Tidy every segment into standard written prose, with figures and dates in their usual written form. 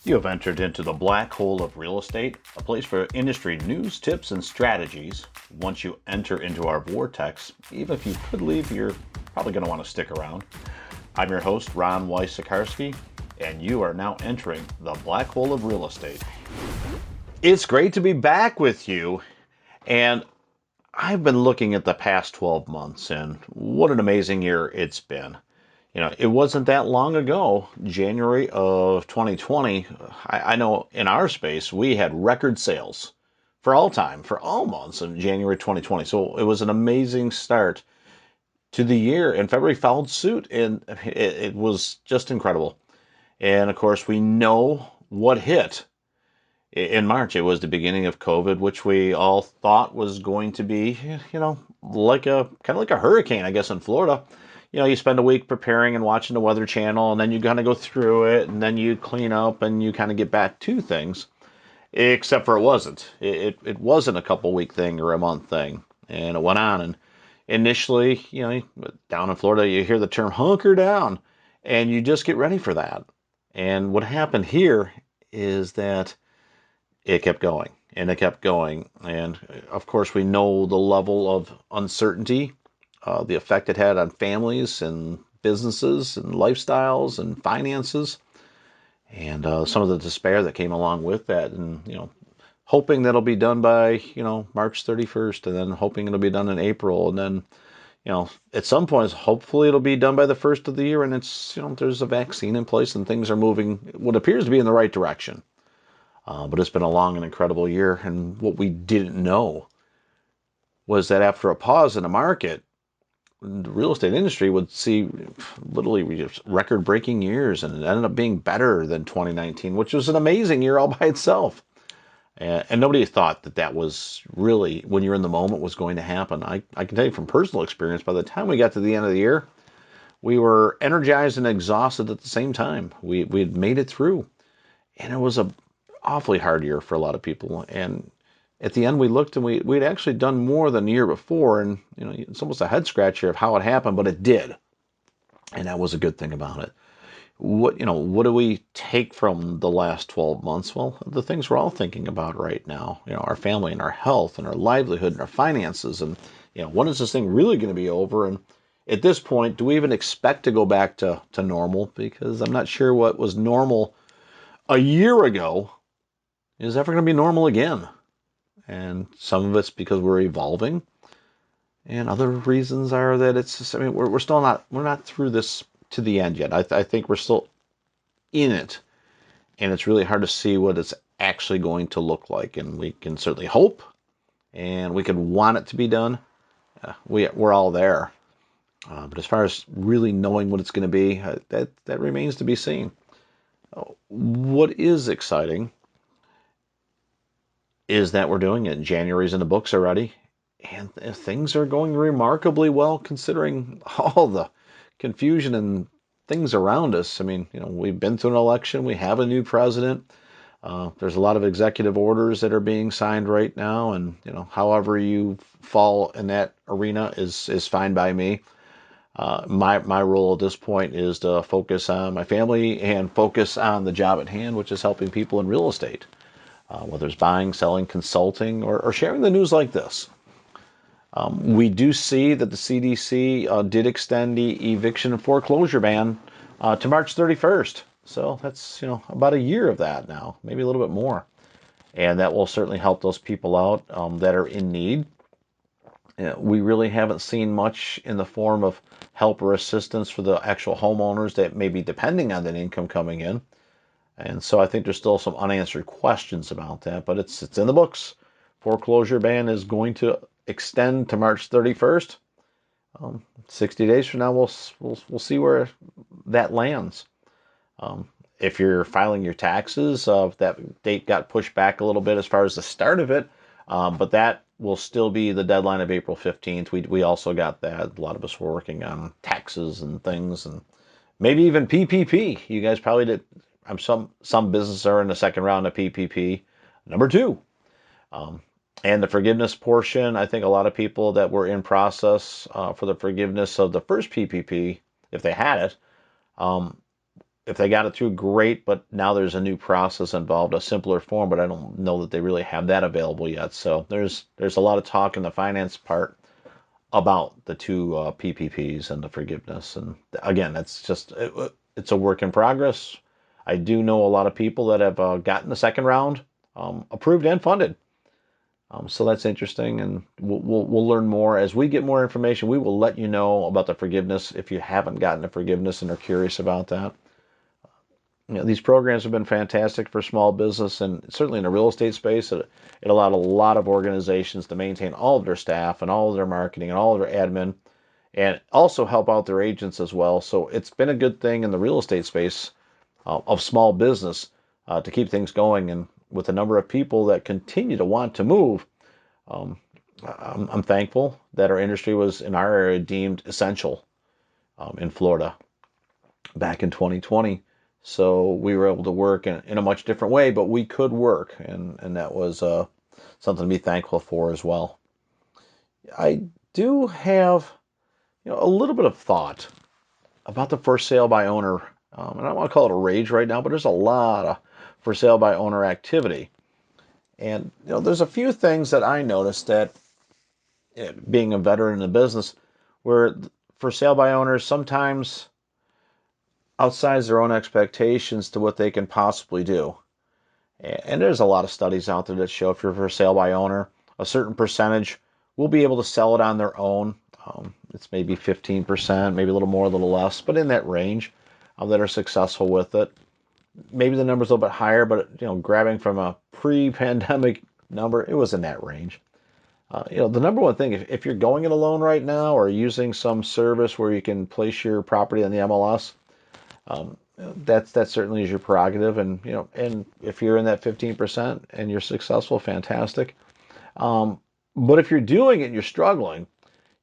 You have entered into the black hole of real estate, a place for industry news, tips, and strategies. Once you enter into our vortex, even if you could leave, you're probably going to want to stick around. I'm your host, Ron Weiss-Sakarski, and you are now entering the black hole of real estate. It's great to be back with you, and I've been looking at the past 12 months, and what an amazing year it's been. It wasn't that long ago, January of 2020. I know in our space, we had record sales for all time, for all months in January 2020. So it was an amazing start to the year, and February followed suit, and it was just incredible. And of course, we know what hit in March. It was the beginning of COVID, which we all thought was going to be, like a kind of like a hurricane, I guess, in Florida. You spend a week preparing and watching the Weather Channel, and then you kind of go through it, and then you clean up, and you kind of get back to things. Except for it wasn't. It wasn't a couple week thing or a month thing, and it went on. And initially, down in Florida, you hear the term "hunker down," and you just get ready for that. And what happened here is that it kept going, and it kept going, and of course, we know the level of uncertainty, the effect it had on families and businesses and lifestyles and finances, and some of the despair that came along with that. And hoping that'll be done by March 31st, and then hoping it'll be done in April, and then at some point hopefully it'll be done by the first of the year, and it's there's a vaccine in place and things are moving what appears to be in the right direction. But it's been a long and incredible year, and what we didn't know was that after a pause in the market, the real estate industry would see literally record-breaking years, and it ended up being better than 2019, which was an amazing year all by itself. And nobody thought that was really, when you're in the moment, was going to happen. I can tell you from personal experience, by the time we got to the end of the year, we were energized and exhausted at the same time. We had made it through, and it was a awfully hard year for a lot of people. And at the end, we looked, and we'd actually done more than the year before, and it's almost a head scratcher of how it happened, but it did, and that was a good thing about it. What do we take from the last 12 months? Well, the things we're all thinking about right now, our family and our health and our livelihood and our finances, and when is this thing really going to be over? And at this point, do we even expect to go back to normal? Because I'm not sure what was normal a year ago is ever going to be normal again. And some of it's because we're evolving, and other reasons are that it's just, we're still we're not through this to the end yet. I think we're still in it, and it's really hard to see what it's actually going to look like. And we can certainly hope, and we could want it to be done. We're all there, but as far as really knowing what it's going to be, that remains to be seen. What is exciting is that we're doing it. January's in the books already, and things are going remarkably well considering all the confusion and things around us. We've been through an election. We have a new president. There's a lot of executive orders that are being signed right now, and however you fall in that arena is fine by me. My role at this point is to focus on my family and focus on the job at hand, which is helping people in real estate. Whether it's buying, selling, consulting, or sharing the news like this. We do see that the CDC did extend the eviction and foreclosure ban to March 31st. So that's, about a year of that now, maybe a little bit more. And that will certainly help those people out that are in need. We really haven't seen much in the form of help or assistance for the actual homeowners that may be depending on that income coming in. And so I think there's still some unanswered questions about that, but it's in the books. Foreclosure ban is going to extend to March 31st. 60 days from now, we'll see where that lands. If you're filing your taxes, that date got pushed back a little bit as far as the start of it, but that will still be the deadline of April 15th. We also got that. A lot of us were working on taxes and things, and maybe even PPP. You guys probably did. Some businesses are in the second round of PPP, number 2. And the forgiveness portion, I think a lot of people that were in process for the forgiveness of the first PPP, if they had it, If they got it through, great, but now there's a new process involved, a simpler form, but I don't know that they really have that available yet. So there's a lot of talk in the finance part about the two PPPs and the forgiveness. And again, it's a work in progress. I do know a lot of people that have gotten the second round approved and funded. So that's interesting, and we'll learn more as we get more information. We will let you know about the forgiveness if you haven't gotten the forgiveness and are curious about that. These programs have been fantastic for small business, and certainly in the real estate space, it allowed a lot of organizations to maintain all of their staff and all of their marketing and all of their admin, and also help out their agents as well. So it's been a good thing in the real estate space of small business to keep things going. And with the number of people that continue to want to move, um, I'm thankful that our industry was in our area deemed essential in Florida back in 2020. So we were able to work in a much different way, but we could work, and that was something to be thankful for as well. I do have a little bit of thought about the for sale by owner, and I don't want to call it a rage right now, but there's a lot of for sale by owner activity. And there's a few things that I noticed that being a veteran in the business, where for sale by owners sometimes outsize their own expectations to what they can possibly do. And there's a lot of studies out there that show if you're for sale by owner, a certain percentage will be able to sell it on their own. It's maybe 15%, maybe a little more, a little less, but in that range that are successful with it. Maybe the number's a little bit higher, but grabbing from a pre-pandemic number, it was in that range. The number one thing, if you're going it alone right now or using some service where you can place your property on the MLS, that certainly is your prerogative. And if you're in that 15% and you're successful, fantastic. But if you're doing it and you're struggling,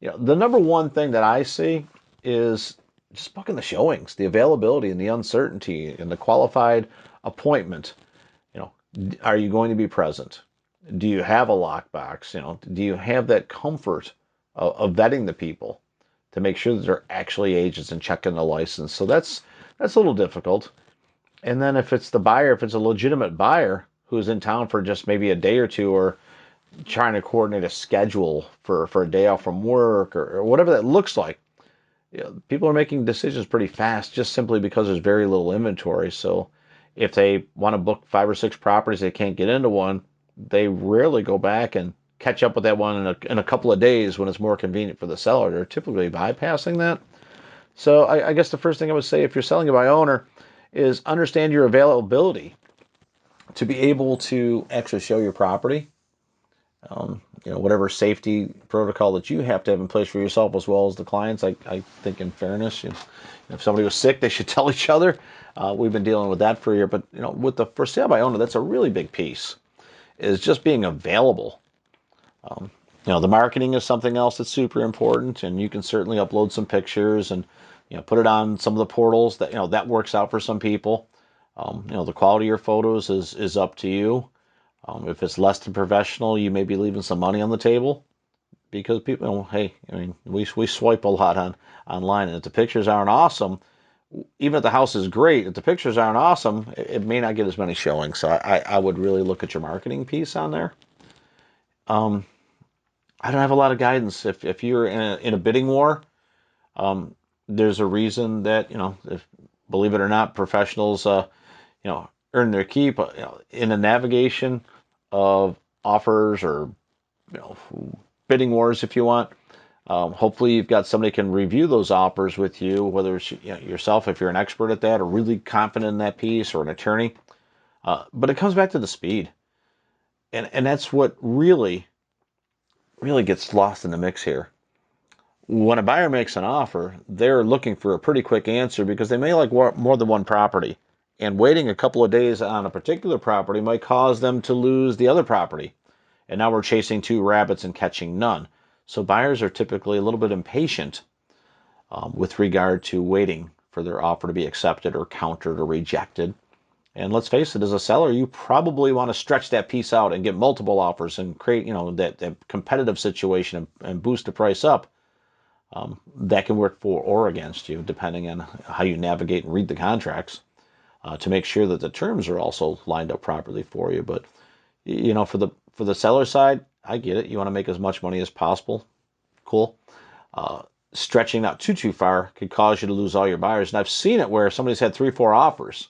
the number one thing that I see is just booking the showings, the availability and the uncertainty and the qualified appointment. Are you going to be present? Do you have a lockbox? Do you have that comfort of vetting the people to make sure that they're actually agents and checking the license? So that's a little difficult. And then if it's the buyer, if it's a legitimate buyer who's in town for just maybe a day or two, or trying to coordinate a schedule for a day off from work or whatever that looks like, people are making decisions pretty fast just simply because there's very little inventory. So if they want to book 5 or 6 properties, they can't get into one, they rarely go back and catch up with that one in a couple of days when it's more convenient for the seller. They're typically bypassing that. So I guess the first thing I would say, if you're selling it by owner, is understand your availability to be able to actually show your property. Whatever safety protocol that you have to have in place for yourself as well as the clients. I think in fairness, if somebody was sick, they should tell each other. We've been dealing with that for a year, but with the for sale by owner, that's a really big piece, is just being available. The marketing is something else that's super important, and you can certainly upload some pictures and put it on some of the portals that works out for some people. The quality of your photos is up to you. If it's less than professional, you may be leaving some money on the table, because people, hey, we swipe a lot online, and if the pictures aren't awesome, even if the house is great, if the pictures aren't awesome, it may not get as many showings. So I would really look at your marketing piece on there. I don't have a lot of guidance. If you're in a bidding war, there's a reason that if, believe it or not, professionals earn their keep in the navigation of offers or bidding wars, if you want. Hopefully you've got somebody can review those offers with you, whether it's yourself if you're an expert at that or really confident in that piece, or an attorney. But it comes back to the speed, and that's what really gets lost in the mix here. When a buyer makes an offer, they're looking for a pretty quick answer because they may like more than one property. And waiting a couple of days on a particular property might cause them to lose the other property. And now we're chasing 2 rabbits and catching none. So buyers are typically a little bit impatient with regard to waiting for their offer to be accepted or countered or rejected. And let's face it, as a seller, you probably want to stretch that piece out and get multiple offers and create, that competitive situation and boost the price up. That can work for or against you, depending on how you navigate and read the contracts. to make sure that the terms are also lined up properly for you. But for the seller side, I get it. You want to make as much money as possible. Cool. Stretching out too far could cause you to lose all your buyers. And I've seen it where somebody's had 3-4 offers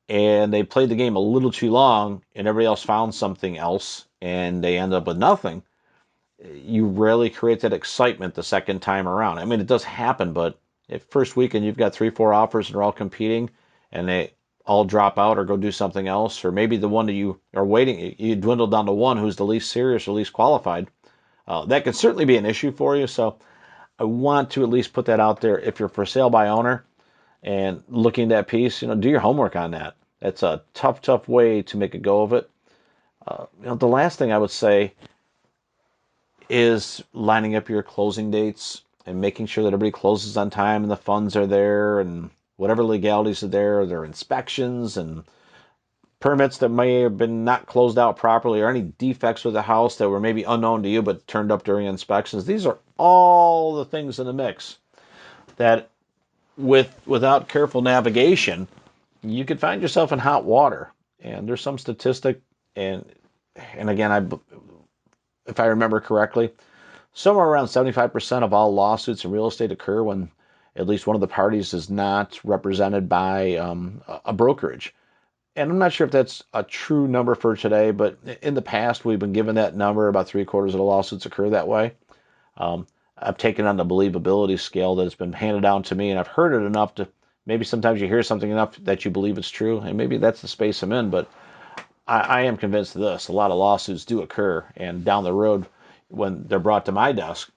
and they played the game a little too long and everybody else found something else and they end up with nothing. You rarely create that excitement the second time around. I mean, it does happen, but if first weekend you've got 3-4 offers and they're all competing and they all drop out or go do something else, or maybe the one that you are waiting, you dwindle down to one who's the least serious or least qualified, that could certainly be an issue for you. So I want to at least put that out there. If you're for sale by owner and looking at that piece, do your homework on that. That's a tough way to make a go of it. The last thing I would say is lining up your closing dates and making sure that everybody closes on time and the funds are there and whatever legalities are there are inspections and permits that may have been not closed out properly or any defects with the house that were maybe unknown to you but turned up during inspections. These are all the things in the mix that without careful navigation, you could find yourself in hot water. And there's some statistic, and again, if I remember correctly, somewhere around 75% of all lawsuits in real estate occur when at least one of the parties is not represented by a brokerage. And I'm not sure if that's a true number for today, but in the past, we've been given that number. About 3/4 of the lawsuits occur that way. I've taken on the believability scale that has been handed down to me, and I've heard it enough to maybe sometimes you hear something enough that you believe it's true, and maybe that's the space I'm in. But I am convinced of this. A lot of lawsuits do occur, and down the road, when they're brought to my desk,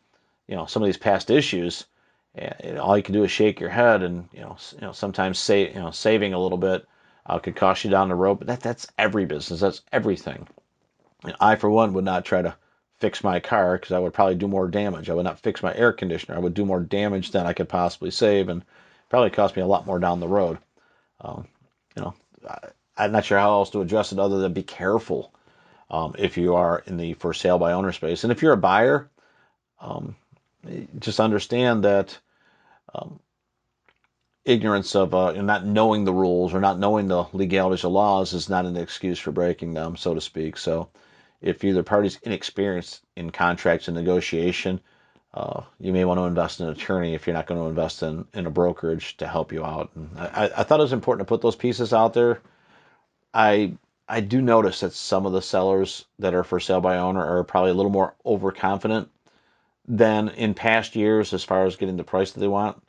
some of these past issues, and all you can do is shake your head, and sometimes saving a little bit could cost you down the road. But that's every business. That's everything. And I, for one, would not try to fix my car because I would probably do more damage. I would not fix my air conditioner. I would do more damage than I could possibly save, and probably cost me a lot more down the road. I'm not sure how else to address it other than be careful if you are in the for sale by owner space. And if you're a buyer, just understand that ignorance of not knowing the rules or not knowing the legalities of laws is not an excuse for breaking them, so to speak. So if either party's inexperienced in contracts and negotiation, you may want to invest in an attorney if you're not going to invest in a brokerage to help you out. And I thought it was important to put those pieces out there. I do notice that some of the sellers that are for sale by owner are probably a little more overconfident than in past years as far as getting the price that they want,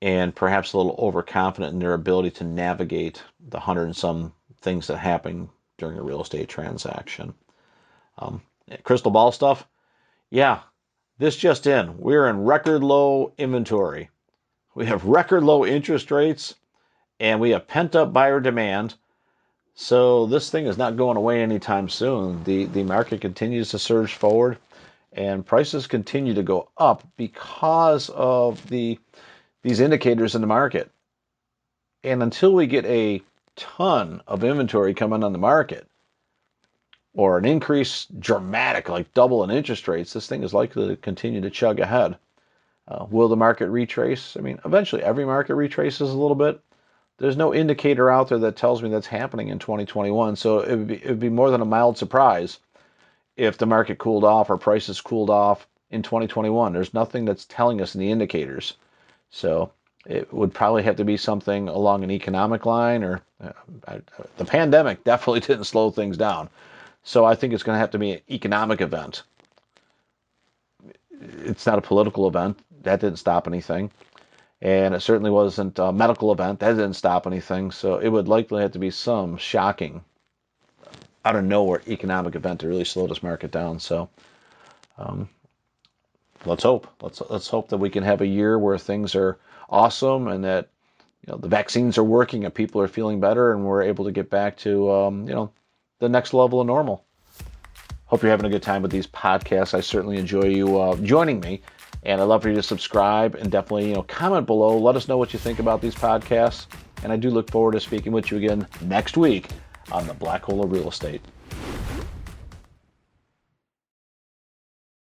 and perhaps a little overconfident in their ability to navigate the 100 and some things that happen during a real estate transaction. Crystal ball stuff, yeah. This just in, we're in record low inventory. We have record low interest rates, and we have pent up buyer demand. So this thing is not going away anytime soon. The market continues to surge forward, and prices continue to go up because of these indicators in the market. And until we get a ton of inventory coming on the market, or an increase dramatic, like double in interest rates, this thing is likely to continue to chug ahead. Will the market retrace? I mean, eventually every market retraces a little bit. There's no indicator out there that tells me that's happening in 2021. So it would be more than a mild surprise if the market cooled off or prices cooled off in 2021. There's nothing that's telling us in the indicators. So it would probably have to be something along an economic line, or the pandemic definitely didn't slow things down. So I think it's going to have to be an economic event. It's not a political event. That didn't stop anything. And it certainly wasn't a medical event. That didn't stop anything. So it would likely have to be some shocking, out of nowhere economic event to really slow this market down. So let's hope. Let's hope that we can have a year where things are awesome and that the vaccines are working and people are feeling better and we're able to get back to the next level of normal. Hope you're having a good time with these podcasts. I certainly enjoy you joining me, and I'd love for you to subscribe and definitely comment below. Let us know what you think about these podcasts, and I do look forward to speaking with you again next week on the Black Hole of Real Estate.